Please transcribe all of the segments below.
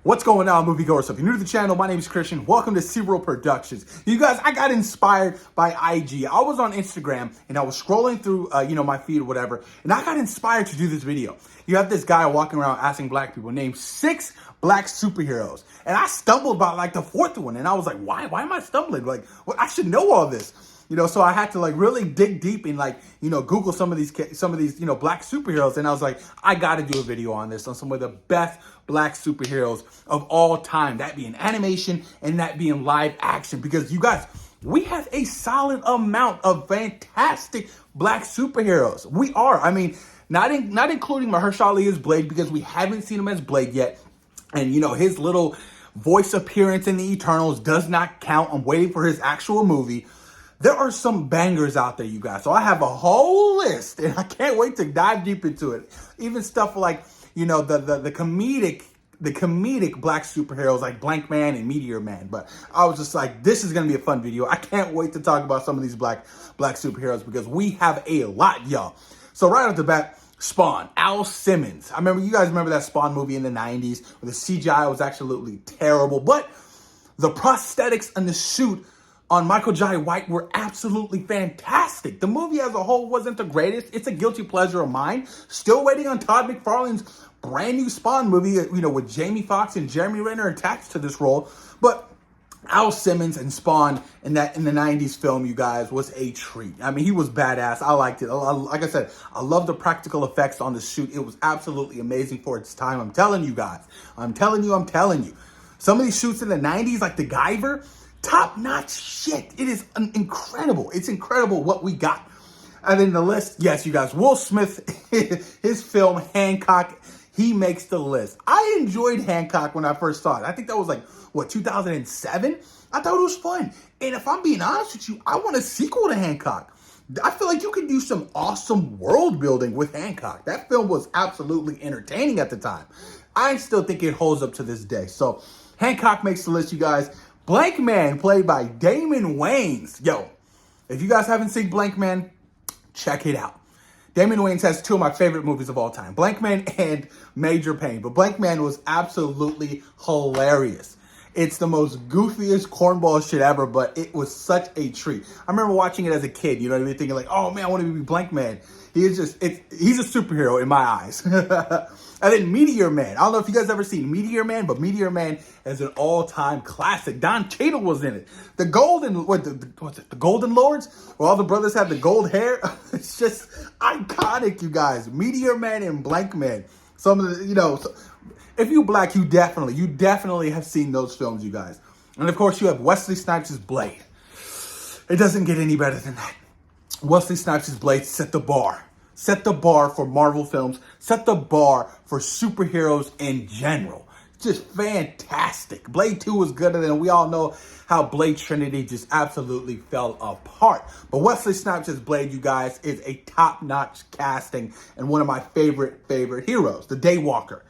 What's going on, moviegoers? So if you're new to the channel, my name is Christian. Welcome to Serial Productions. You guys, I got inspired by IG. I was on Instagram and I was scrolling through, my feed or whatever, and I got inspired to do this video. You have this guy walking around asking black people, name 6 black superheroes. And I stumbled by like the 4th one, and I was like, why am I stumbling? Like, well, I should know all this. So I had to really dig deep and Google some of these black superheroes. And I was like, I got to do a video on this, on some of the best black superheroes of all time. That being animation and that being live action. Because you guys, we have a solid amount of fantastic black superheroes. We are. I mean, not including Mahershala Ali as Blade, because we haven't seen him as Blade yet. And, his little voice appearance in the Eternals does not count. I'm waiting for his actual movie. There are some bangers out there, you guys. So I have a whole list, and I can't wait to dive deep into it. Even stuff like, the comedic black superheroes like Blank Man and Meteor Man. But I was just like, this is going to be a fun video. I can't wait to talk about some of these black superheroes because we have a lot, y'all. So right off the bat, Spawn, Al Simmons. You guys remember that Spawn movie in the 90s where the CGI was absolutely terrible, but the prosthetics and the suit on Michael Jai White were absolutely fantastic. The movie as a whole wasn't the greatest. It's a guilty pleasure of mine. Still waiting on Todd McFarlane's brand new Spawn movie, with Jamie Foxx and Jeremy Renner attached to this role. But Al Simmons and Spawn in the 90s film, you guys, was a treat. He was badass. I liked it. Like I said, I love the practical effects on the suit. It was absolutely amazing for its time. I'm telling you guys. I'm telling you. Some of these suits in the 90s, like the Guyver, top-notch shit. It is incredible. It's incredible what we got. And then the list, yes, you guys, Will Smith, his film Hancock, he makes the list. I enjoyed Hancock when I first saw it. I think that was 2007? I thought it was fun. And if I'm being honest with you, I want a sequel to Hancock. I feel like you could do some awesome world building with Hancock. That film was absolutely entertaining at the time. I still think it holds up to this day. So Hancock makes the list, you guys. Blank Man, played by Damon Wayans. Yo, if you guys haven't seen Blank Man, check it out. Damon Wayans has 2 of my favorite movies of all time, Blank Man and Major Payne. But Blank Man was absolutely hilarious. It's the most goofiest cornball shit ever, but it was such a treat. I remember watching it as a kid, thinking like, oh man, I want to be Blank Man. He's a superhero in my eyes. And then Meteor Man. I don't know if you guys ever seen Meteor Man, but Meteor Man is an all-time classic. Don Cheadle was in it. The Golden Lords? Where all the brothers have the gold hair? It's just iconic, you guys. Meteor Man and Blank Man. Some of the, if you black, you definitely have seen those films, you guys. And of course, you have Wesley Snipes' Blade. It doesn't get any better than that. Wesley Snipes' Blade set the bar. Set the bar for Marvel films. Set the bar for superheroes in general. Just fantastic. Blade 2 was good, and we all know how Blade Trinity just absolutely fell apart. But Wesley Snipes' Blade, you guys, is a top-notch casting and one of my favorite heroes, the Daywalker.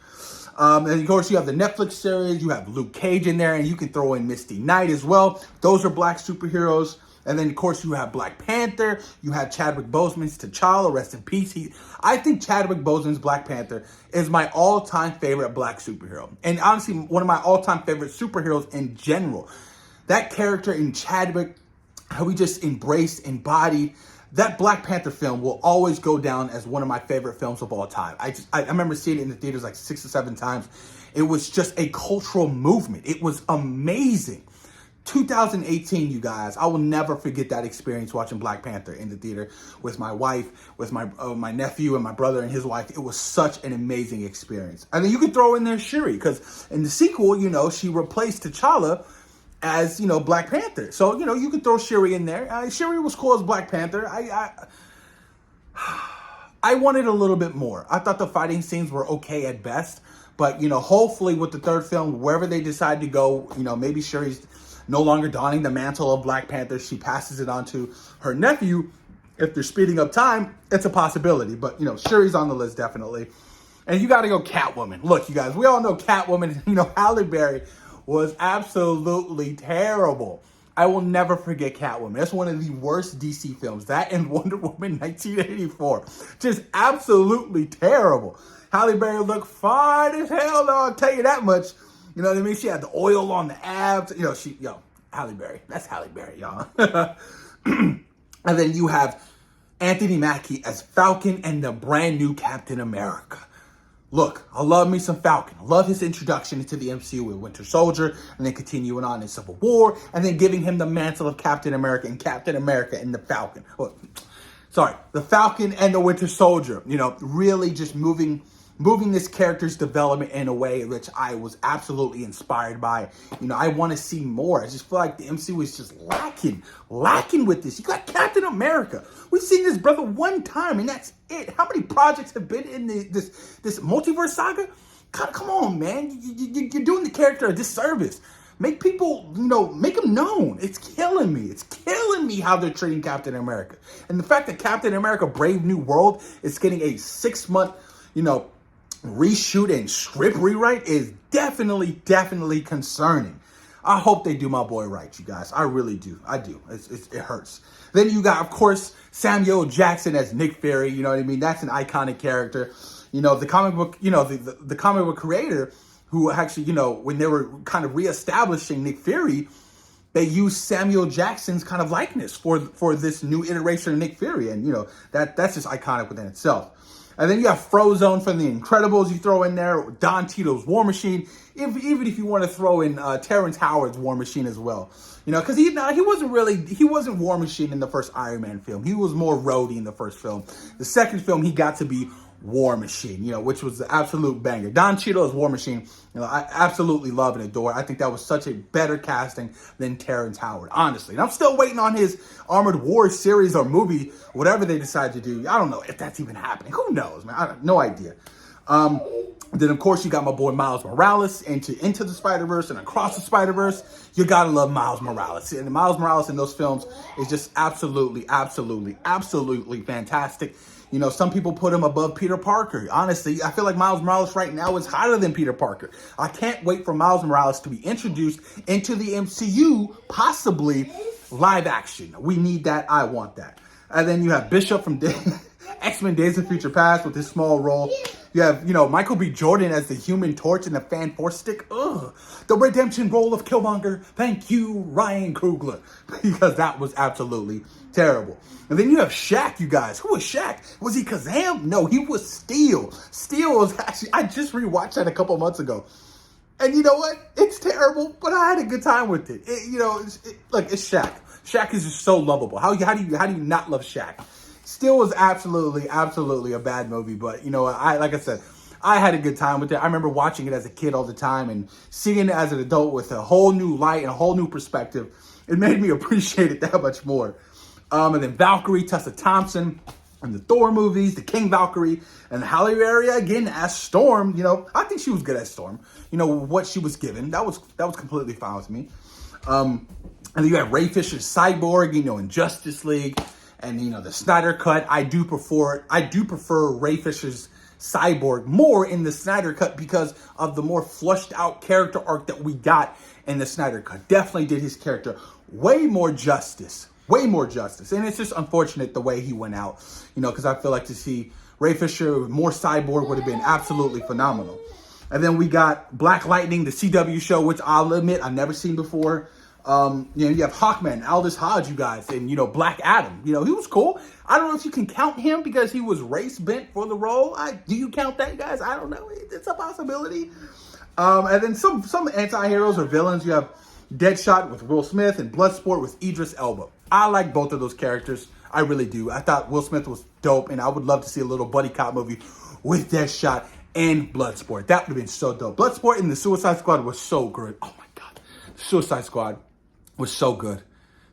And of course, you have the Netflix series. You have Luke Cage in there, and you can throw in Misty Knight as well. Those are black superheroes. And then, of course, you have Black Panther. You have Chadwick Boseman's T'Challa, rest in peace. I think Chadwick Boseman's Black Panther is my all-time favorite black superhero. And honestly, one of my all-time favorite superheroes in general. That character in Chadwick, how he just embodied, that Black Panther film will always go down as one of my favorite films of all time. I remember seeing it in the theaters 6 or 7 times. It was just a cultural movement. It was amazing. 2018, you guys, I will never forget that experience watching Black Panther in the theater with my wife, with my nephew and my brother and his wife. It was such an amazing experience. And then you can throw in there Shuri, because in the sequel, she replaced T'Challa as, Black Panther. So, you could throw Shuri in there. Shuri was cool as Black Panther. I wanted a little bit more. I thought the fighting scenes were okay at best. But, hopefully with the 3rd film, wherever they decide to go, maybe Shuri's no longer donning the mantle of Black Panther. She passes it on to her nephew. If they're speeding up time, it's a possibility. But, Shuri's on the list, definitely. And you got to go Catwoman. Look, you guys, we all know Catwoman. Halle Berry was absolutely terrible. I will never forget Catwoman. That's one of the worst DC films. That and Wonder Woman 1984. Just absolutely terrible. Halle Berry looked fine as hell, though, I'll tell you that much. You know what I mean? She had the oil on the abs. You know, Halle Berry. That's Halle Berry, y'all. And then you have Anthony Mackie as Falcon and the brand new Captain America. Look, I love me some Falcon. I love his introduction into the MCU with Winter Soldier, and then continuing on in Civil War, and then giving him the mantle of Captain America and the Falcon. The Falcon and the Winter Soldier. You know, really just moving this character's development in a way which I was absolutely inspired by. You know, I want to see more. I just feel like the MCU is just lacking with this. You got Captain America. We've seen this brother one time, and that's it. How many projects have been in this multiverse saga? Come on, man. You're doing the character a disservice. Make people, make them known. It's killing me. It's killing me how they're treating Captain America. And the fact that Captain America Brave New World is getting a 6-month, reshoot and script rewrite is definitely concerning. I hope they do my boy right, you guys. I really do. I do. It hurts. Then you got, of course, Samuel Jackson as Nick Fury. You know what I mean? That's an iconic character. The comic book, the comic book creator who actually, when they were kind of reestablishing Nick Fury, they used Samuel Jackson's kind of likeness for this new iteration of Nick Fury. And, that's just iconic within itself. And then you have Frozone from The Incredibles you throw in there, Don Tito's War Machine, even if you want to throw in Terrence Howard's War Machine as well. Because he wasn't War Machine in the first Iron Man film. He was more Rhodey in the first film. The second film, he got to be War Machine, which was the absolute banger. Don Cheadle's War Machine, I absolutely love and adore. I think that was such a better casting than Terrence Howard, honestly. And I'm still waiting on his Armored War series or movie, whatever they decide to do. I don't know if that's even happening. Who knows, man? I have no idea. Then, of course, you got my boy Miles Morales into the Spider-Verse and Across the Spider-Verse. You gotta love Miles Morales. And Miles Morales in those films is just absolutely fantastic. Some people put him above Peter Parker. Honestly, I feel like Miles Morales right now is hotter than Peter Parker. I can't wait for Miles Morales to be introduced into the MCU, possibly live action. We need that. I want that. And then you have Bishop from X-Men Days of Future Past with his small role. You have, Michael B. Jordan as the Human Torch and the Fan Force Stick. Ugh. The redemption role of Killmonger. Thank you, Ryan Coogler. Because that was absolutely terrible. And then you have Shaq, you guys. Who was Shaq? Was he Kazam? No, he was Steel. Steel was actually, I just rewatched that a couple months ago. And you know what? It's terrible, but I had a good time with it. Look, it's Shaq. Shaq is just so lovable. How do you not love Shaq? Steel was absolutely a bad movie, but like I said, I had a good time with it. I remember watching it as a kid all the time and seeing it as an adult with a whole new light and a whole new perspective. It made me appreciate it that much more. And then Valkyrie, Tessa Thompson, and the Thor movies, the King Valkyrie, and Halle Berry again as Storm. I think she was good as Storm. What she was given, that was completely fine with me. And then you have Ray Fisher's Cyborg, in Justice League. And, the Snyder Cut, I do prefer Ray Fisher's Cyborg more in the Snyder Cut because of the more flushed out character arc that we got in the Snyder Cut. Definitely did his character way more justice. And it's just unfortunate the way he went out, because I feel like to see Ray Fisher more Cyborg would have been absolutely phenomenal. And then we got Black Lightning, the CW show, which I'll admit I've never seen before. You have Hawkman, Aldous Hodge, you guys, and, Black Adam. He was cool. I don't know if you can count him because he was race bent for the role. Do you count that, guys? I don't know. It's a possibility. And then some anti-heroes or villains. You have Deadshot with Will Smith and Bloodsport with Idris Elba. I like both of those characters. I really do. I thought Will Smith was dope, and I would love to see a little buddy cop movie with Deadshot and Bloodsport. That would have been so dope. Bloodsport and the Suicide Squad was so good. Oh, my God. Suicide Squad was so good.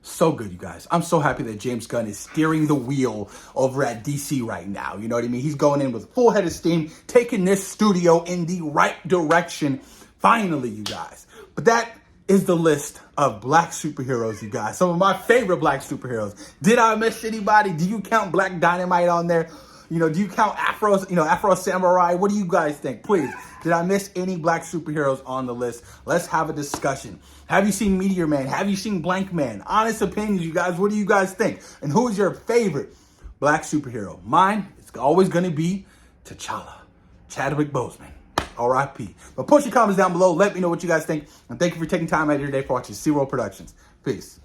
So good, you guys. I'm so happy that James Gunn is steering the wheel over at DC right now. You know what I mean? He's going in with a full head of steam, taking this studio in the right direction. Finally, you guys. But that is the list of black superheroes, you guys. Some of my favorite black superheroes. Did I miss anybody? Do you count Black Dynamite on there? Do you count Afro Samurai? What do you guys think? Please, did I miss any black superheroes on the list? Let's have a discussion. Have you seen Meteor Man? Have you seen Blank Man? Honest opinions, you guys. What do you guys think? And who is your favorite black superhero? Mine is always going to be T'Challa, Chadwick Boseman. R.I.P. But post your comments down below. Let me know what you guys think. And thank you for taking time out of your day for watching SeaWorld Productions. Peace.